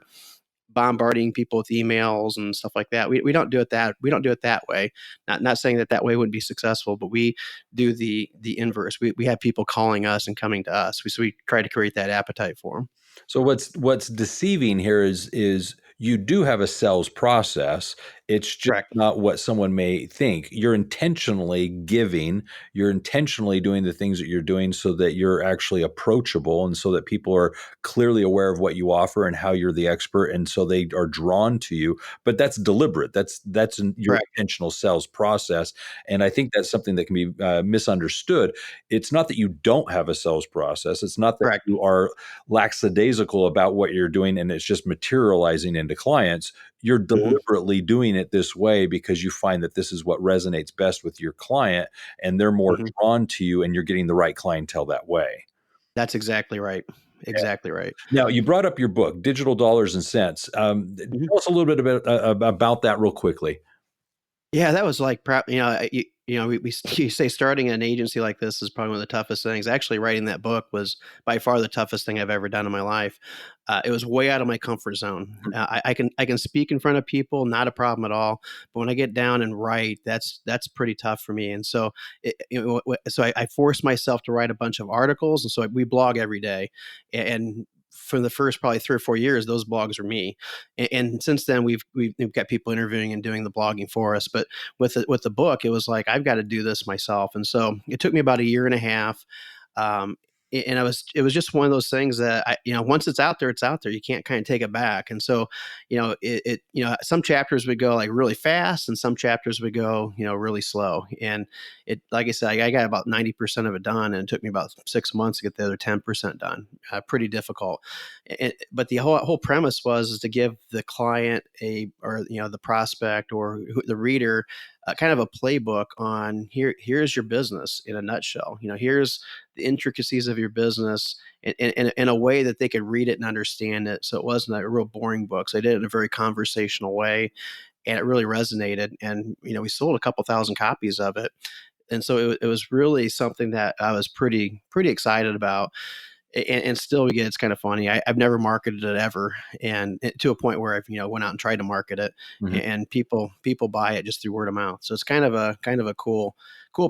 bombarding people with emails and stuff like that. We don't do it we don't do it that way. Not saying that way wouldn't be successful, but we do the inverse. We have people calling us and coming to us. So we try to create that appetite for them. So what's deceiving here is you do have a sales process. It's just Correct. not what someone may think. You're intentionally giving, you're intentionally doing the things that you're doing so that you're actually approachable and so that people are clearly aware of what you offer and how you're the expert, and so they are drawn to you. But that's deliberate. That's your Correct. intentional sales process. And I think that's something that can be misunderstood. It's not that you don't have a sales process. It's not that Correct. you are lackadaisical about what you're doing and it's just materializing into clients. You're deliberately doing it this way because you find that this is what resonates best with your client and they're more drawn to you, and you're getting the right clientele that way. That's exactly right. Exactly right. Now, you brought up your book, Digital Dollars and Cents. Tell us a little bit about that real quickly. Yeah, that was like, we you say starting an agency like this is probably one of the toughest things. Actually, writing that book was by far the toughest thing I've ever done in my life. It was way out of my comfort zone. I can speak in front of people, not a problem at all. But when I get down and write, that's pretty tough for me. And so, I forced myself to write a bunch of articles, and so we blog every day, and for the first probably 3 or 4 years, those blogs were me. And since then, we've got people interviewing and doing the blogging for us. But with the book, it was like, I've got to do this myself. And so it took me about a year and a half. And it was just one of those things that once it's out there, it's out there. You can't kind of take it back. And so, some chapters would go like really fast and some chapters would go, really slow. And like I said, I got about 90% of it done, and it took me about 6 months to get the other 10% done. Pretty difficult. But the whole premise is to give the client the prospect or the reader kind of a playbook on here's your business in a nutshell. Here's the intricacies of your business in a way that they could read it and understand it. So it wasn't a real boring book. So I did it in a very conversational way, and it really resonated. And, we sold a couple thousand copies of it. And so it was really something that I was pretty excited about. And still, it's kind of funny. I've never marketed it ever, and to a point where I've went out and tried to market it, and people buy it just through word of mouth. So it's kind of a cool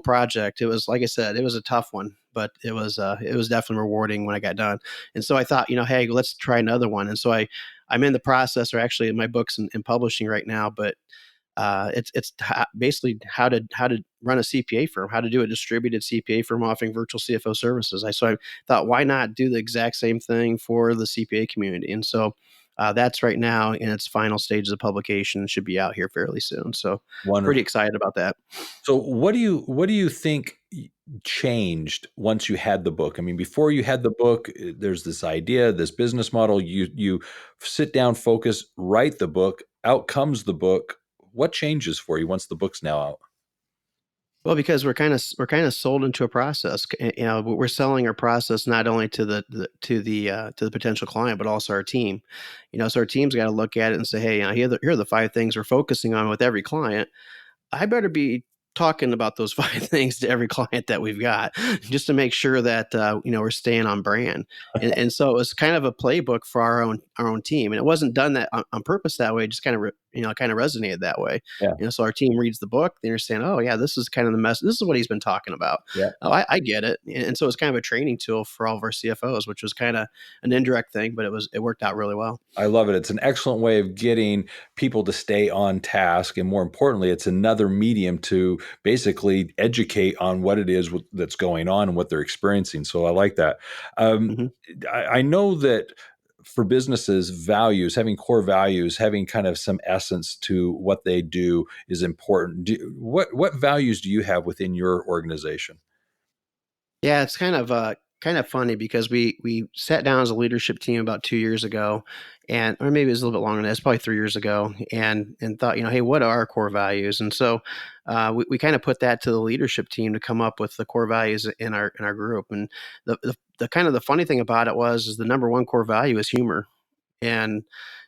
project. It was, like I said, it was a tough one, but it was definitely rewarding when I got done. And so I thought, hey, let's try another one. And so I'm in the process, or actually my book's in publishing right now, but it's basically how to run a CPA firm, how to do a distributed CPA firm offering virtual CFO services. So I thought, why not do the exact same thing for the CPA community? And so That's right now in its final stages of publication, should be out here fairly soon. So pretty Wonderful. excited about that. So what do you think changed once you had the book? I mean, before you had the book, there's this idea, this business model. You sit down, focus, write the book. Out comes the book. What changes for you once the book's now out? Well, because we're kind of sold into a process. We're selling our process not only to the potential client, but also our team. So our team's got to look at it and say, hey, here are the 5 things we're focusing on with every client. I better be talking about those 5 things to every client that we've got, just to make sure that we're staying on brand. And so it was kind of a playbook for our own team, and it wasn't done that on purpose that way. It just kind of resonated that way. Yeah, So our team reads the book, they understand. Oh yeah, this is kind of the mess. This is what he's been talking about. yeah. Oh, I get it. And so it's kind of a training tool for all of our CFOs, which was kind of an indirect thing, but it worked out really well. I love it. It's an excellent way of getting people to stay on task. And more importantly, it's another medium to basically educate on what it is that's going on and what they're experiencing. So I like that. Um, hmm I know that for businesses, values, having core values, having kind of some essence to what they do is important. What values do you have within your organization? Yeah, it's kind of funny because we sat down as a leadership team about 2 years ago, and or maybe it was a little bit longer than that. It's probably 3 years ago, and thought, hey, what are our core values? And so we kind of put that to the leadership team to come up with the core values in our group. And the kind of the funny thing about it is the number one core value is humor. And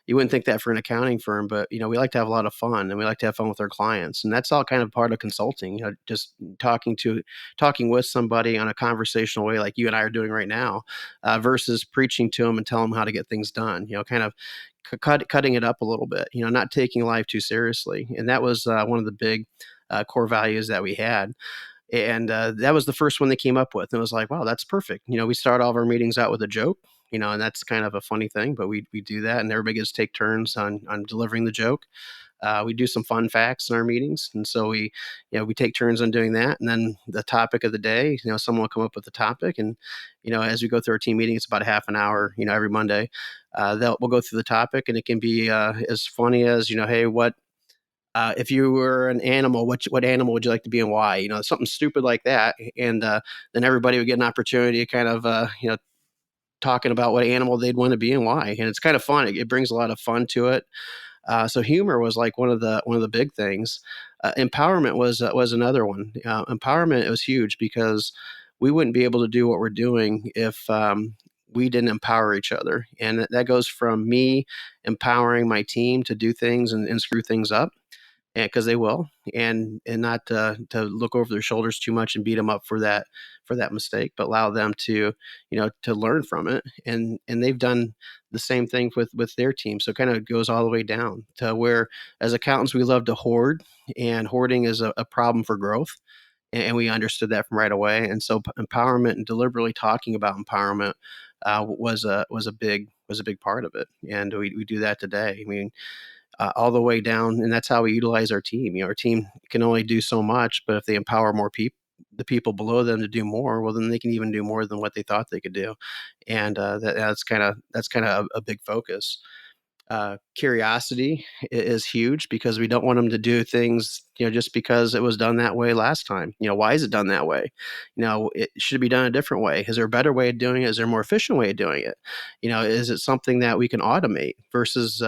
you wouldn't think that for an accounting firm, but we like to have a lot of fun, and we like to have fun with our clients, and that's all kind of part of consulting. Just talking with somebody on a conversational way, like you and I are doing right now, versus preaching to them and telling them how to get things done. Kind of cutting it up a little bit. Not taking life too seriously, and that was one of the big core values that we had. And that was the first one they came up with. And it was like, wow, that's perfect. We start all of our meetings out with a joke, and that's kind of a funny thing, but we do that, and everybody gets to take turns on delivering the joke. We do some fun facts in our meetings, and so we take turns on doing that. And then the topic of the day, someone will come up with the topic, and as we go through our team meeting, it's about a half an hour, every Monday. We'll go through the topic, and it can be as funny as hey, what if you were an animal, what animal would you like to be and why? Something stupid like that, and then everybody would get an opportunity to kind of talking about what animal they'd want to be and why. And it's kind of fun. It brings a lot of fun to it. So humor was like one of the big things. Empowerment was another one. Empowerment was huge because we wouldn't be able to do what we're doing if we didn't empower each other. And that goes from me empowering my team to do things and screw things up, and because they will, and not to look over their shoulders too much and beat them up for that mistake, but allow them to to learn from it. And they've done the same thing with their team. So it kind of goes all the way down to where, as accountants, we love to hoard, and hoarding is a problem for growth. And we understood that from right away. And so empowerment and deliberately talking about empowerment was a big part of it. And we do that today. I mean, all the way down, and that's how we utilize our team. Our team can only do so much, but if they empower more people, the people below them, to do more, well, then they can even do more than what they thought they could do. And that's kind of a big focus. Curiosity is huge because we don't want them to do things, just because it was done that way last time. Why is it done that way? It should be done a different way. Is there a better way of doing it? Is there a more efficient way of doing it? Is it something that we can automate versus,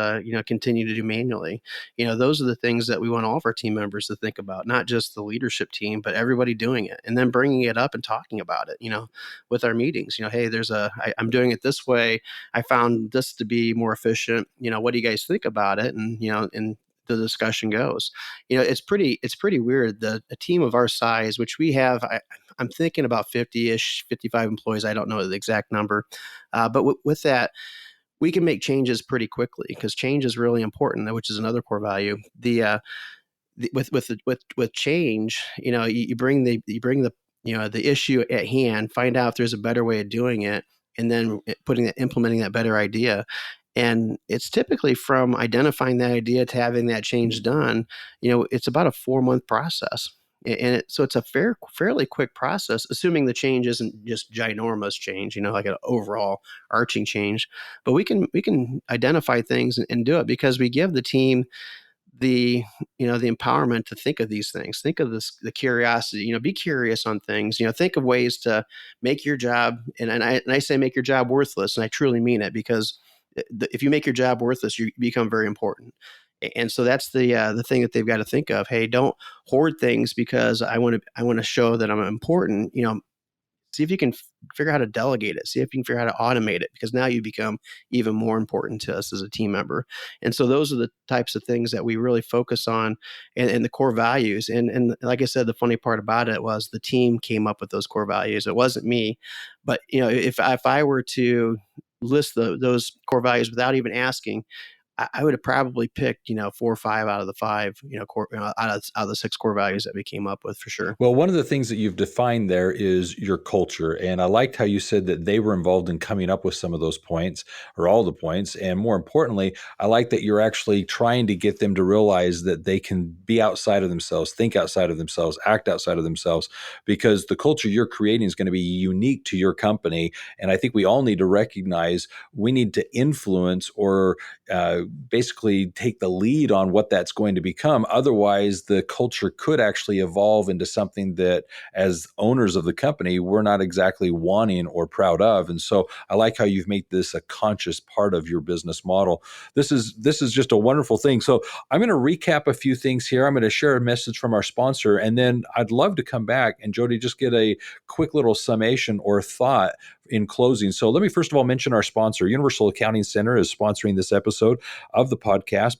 continue to do manually? Those are the things that we want all of our team members to think about, not just the leadership team, but everybody doing it, and then bringing it up and talking about it, with our meetings. Hey, I'm doing it this way. I found this to be more efficient. What do you guys think about it? And the discussion goes. It's pretty weird that a team of our size, which we have, I'm thinking about 50-ish, 55 employees. I don't know the exact number, but with that, we can make changes pretty quickly because change is really important, which is another core value. With change, you bring the issue at hand, find out if there's a better way of doing it, and then implementing that better idea. And it's typically from identifying that idea to having that change done. It's about a 4-month process. So it's a fairly quick process, assuming the change isn't just ginormous change, like an overall arching change. But we can identify things and do it because we give the team the the empowerment to think of these things, think of the curiosity, be curious on things, think of ways to make your job, and I say make your job worthless, and I truly mean it, because if you make your job worthless, you become very important. And so that's the thing that they've got to think of. Hey, don't hoard things because I want to show that I'm important. See if you can figure out how to delegate it. See if you can figure out how to automate it, because now you become even more important to us as a team member. And so those are the types of things that we really focus on, and the core values. And like I said, the funny part about it was the team came up with those core values. It wasn't me. But if I were to list those core values without even asking, I would have probably picked, 4 or 5 out of the 5, core, out of the 6 core values that we came up with, for sure. Well, one of the things that you've defined there is your culture. And I liked how you said that they were involved in coming up with some of those points, or all the points. And more importantly, I like that you're actually trying to get them to realize that they can be outside of themselves, think outside of themselves, act outside of themselves, because the culture you're creating is going to be unique to your company. And I think we all need to recognize we need to influence, or basically take the lead on what that's going to become. Otherwise, the culture could actually evolve into something that, as owners of the company, we're not exactly wanting or proud of. And so I like how you've made this a conscious part of your business model. This is just a wonderful thing. So I'm going to recap a few things here. I'm going to share a message from our sponsor, and then I'd love to come back and, Jody, just get a quick little summation or thought in closing. So let me first of all mention our sponsor. Universal Accounting Center is sponsoring this episode of the podcast,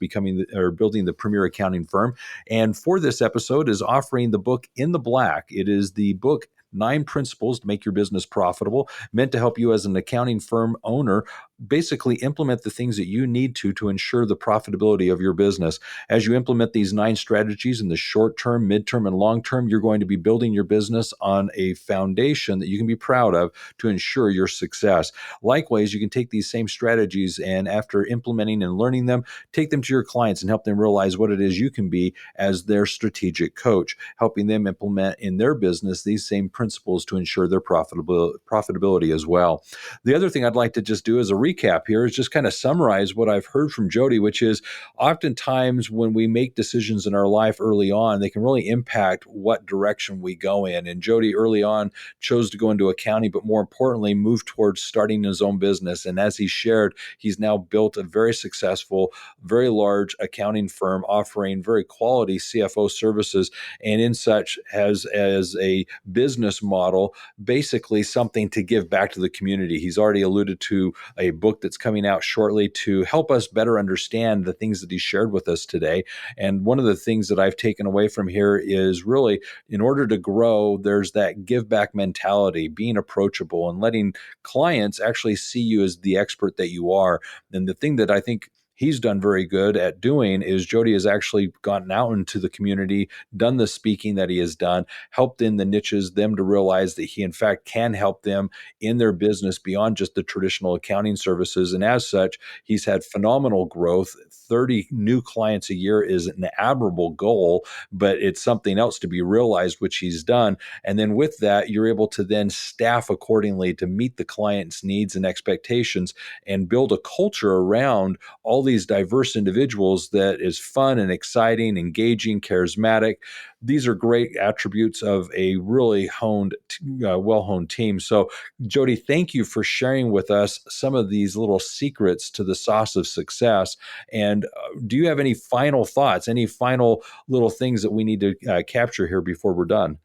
building the premier accounting firm. And for this episode is offering the book In the Black. It is the book 9 Principles to Make Your Business Profitable, meant to help you as an accounting firm owner basically implement the things that you need to ensure the profitability of your business. As you implement these 9 strategies in the short term, midterm, and long term, you're going to be building your business on a foundation that you can be proud of to ensure your success. Likewise, you can take these same strategies, and after implementing and learning them, take them to your clients and help them realize what it is you can be as their strategic coach, helping them implement in their business these same principles to ensure their profitability as well. The other thing I'd like to just do as a recap here is just kind of summarize what I've heard from Jody, which is oftentimes when we make decisions in our life early on, they can really impact what direction we go in. And Jody early on chose to go into accounting, but more importantly, moved towards starting his own business. And as he shared, he's now built a very successful, very large accounting firm offering very quality CFO services, and in such has as a business model, basically something to give back to the community. He's already alluded to a book that's coming out shortly to help us better understand the things that he shared with us today. And one of the things that I've taken away from here is really, in order to grow, there's that give back mentality, being approachable and letting clients actually see you as the expert that you are. And the thing that I think he's done very good at doing is Jody has actually gotten out into the community, done the speaking that he has done, helped in the niches, them to realize that he in fact can help them in their business beyond just the traditional accounting services. And as such, he's had phenomenal growth. 30 new clients a year is an admirable goal, but it's something else to be realized, which he's done. And then with that, you're able to then staff accordingly to meet the client's needs and expectations and build a culture around all these diverse individuals that is fun and exciting, engaging, charismatic. These are great attributes of a really well-honed team. So, Jody, thank you for sharing with us some of these little secrets to the sauce of success. And do you have any final thoughts, any final little things that we need to capture here before we're done?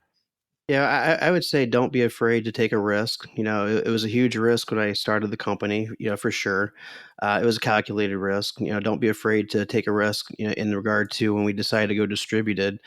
Yeah, I would say don't be afraid to take a risk. It was a huge risk when I started the company, for sure. It was a calculated risk. Don't be afraid to take a risk, in regard to when we decided to go distributed,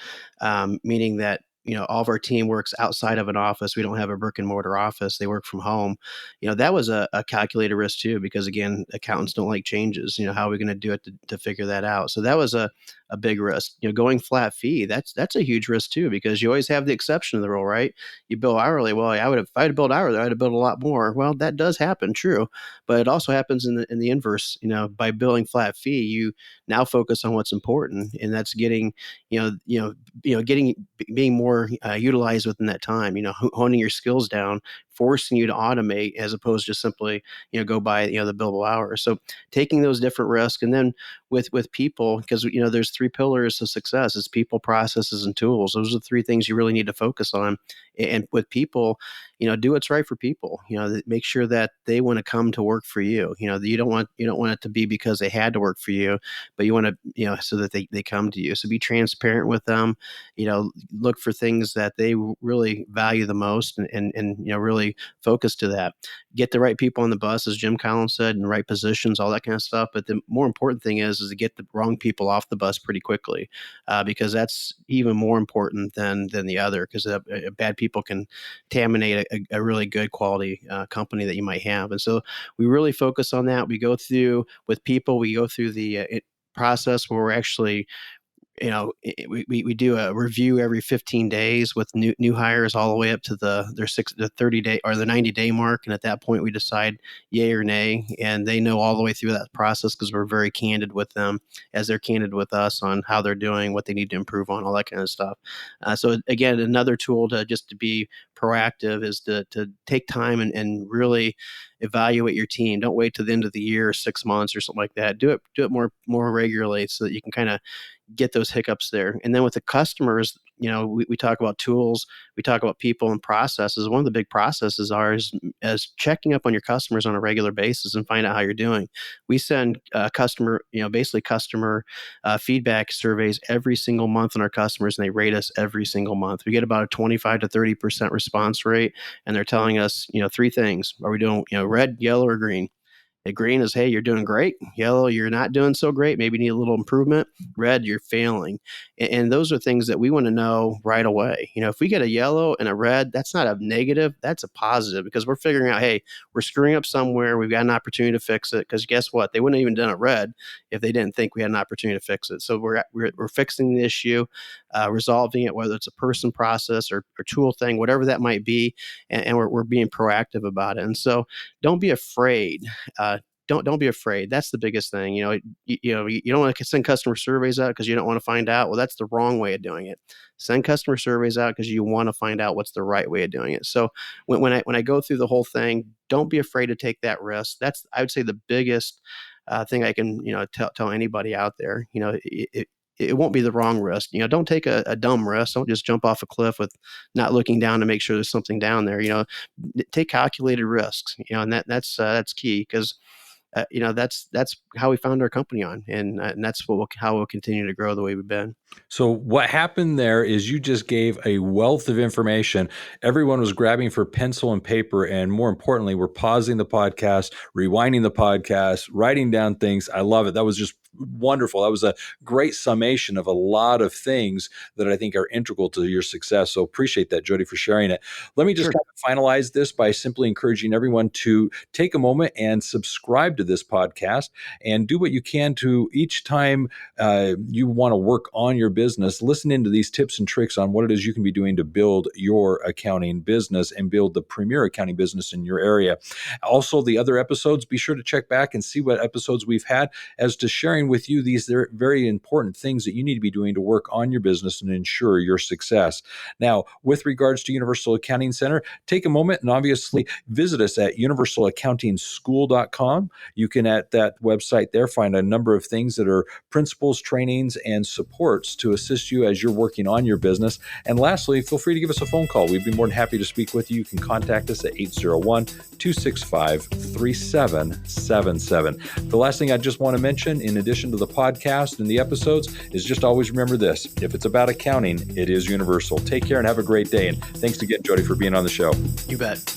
meaning that, all of our team works outside of an office. We don't have a brick and mortar office. They work from home. That was a calculated risk too, because again, accountants don't like changes. How are we going to do it to figure that out? So that was a big risk. Going flat fee, that's a huge risk too, because you always have the exception of the rule, right? You bill hourly. Well, if I had billed hourly, I'd have billed a lot more. Well, that does happen, true, but it also happens in the inverse. By billing flat fee, you now focus on what's important, and that's getting, getting being more more utilized within that time, honing your skills down, forcing you to automate as opposed to simply, go by, the billable hours. So taking those different risks. And then with people, because, there's three pillars of success: it's people, processes, and tools. Those are the three things you really need to focus on. And with people, do what's right for people. Make sure that they want to come to work for you. You don't want it to be because they had to work for you, but you want to, so that they come to you. So be transparent with them. Look for things that they really value the most, and really focus to that. Get the right people on the bus, as Jim Collins said, in the right positions, all that kind of stuff. But the more important thing is to get the wrong people off the bus pretty quickly, because that's even more important than the other. Because bad people can contaminate a really good quality company that you might have. And so we really focus on that. We go through with people. We go through the process where we're actually, we do a review every 15 days with new hires all the way up to the 30 day or the 90-day mark. And at that point, we decide yay or nay. And they know all the way through that process, because we're very candid with them as they're candid with us on how they're doing, what they need to improve on, all that kind of stuff. So again, another tool to be proactive is to take time and really evaluate your team. Don't wait to the end of the year, 6 months or something like that. Do it more regularly, so that you can kind of get those hiccups there. And then with the customers, we talk about tools, we talk about people and processes. One of the big processes is checking up on your customers on a regular basis and find out how you're doing. We send customer feedback surveys every single month on our customers, and they rate us every single month. We get about a 25 to 30% response rate, and they're telling us, three things. Are we doing, red, yellow, or green? Green is, hey, you're doing great. Yellow, you're not doing so great. Maybe need a little improvement. Red, you're failing. And those are things that we want to know right away. If we get a yellow and a red, that's not a negative, that's a positive, because we're figuring out, hey, we're screwing up somewhere. We've got an opportunity to fix it, because guess what? They wouldn't have even done a red if they didn't think we had an opportunity to fix it. So we're fixing the issue, resolving it, whether it's a person, process, or tool thing, whatever that might be. And we're being proactive about it. And so don't be afraid. Don't be afraid. That's the biggest thing. You don't want to send customer surveys out because you don't want to find out. Well, that's the wrong way of doing it. Send customer surveys out because you want to find out what's the right way of doing it. So when I go through the whole thing, don't be afraid to take that risk. That's, I would say, the biggest thing I can tell anybody out there. It won't be the wrong risk. Don't take a dumb risk. Don't just jump off a cliff with not looking down to make sure there's something down there. Take calculated risks. And that's key, because that's how we found our company on, and that's how we'll continue to grow the way we've been. So what happened there is you just gave a wealth of information. Everyone was grabbing for pencil and paper, and more importantly, we're pausing the podcast, rewinding the podcast, writing down things. I love it. That was just wonderful. That was a great summation of a lot of things that I think are integral to your success. So appreciate that, Jody, for sharing it. Let me just kind of finalize this by simply encouraging everyone to take a moment and subscribe to this podcast, and do what you can to, each time you want to work on your business, listen into these tips and tricks on what it is you can be doing to build your accounting business and build the premier accounting business in your area. Also, the other episodes, be sure to check back and see what episodes we've had as to sharing with you these very important things that you need to be doing to work on your business and ensure your success. Now, with regards to Universal Accounting Center, take a moment and obviously visit us at universalaccountingschool.com. You can, at that website there, find a number of things that are principles, trainings, and supports to assist you as you're working on your business. And lastly, feel free to give us a phone call. We'd be more than happy to speak with you. You can contact us at 801-265-3777. The last thing I just want to mention, in addition to the podcast and the episodes, is just always remember this: if it's about accounting, it is universal. Take care and have a great day. And thanks again, Jody, for being on the show. You bet.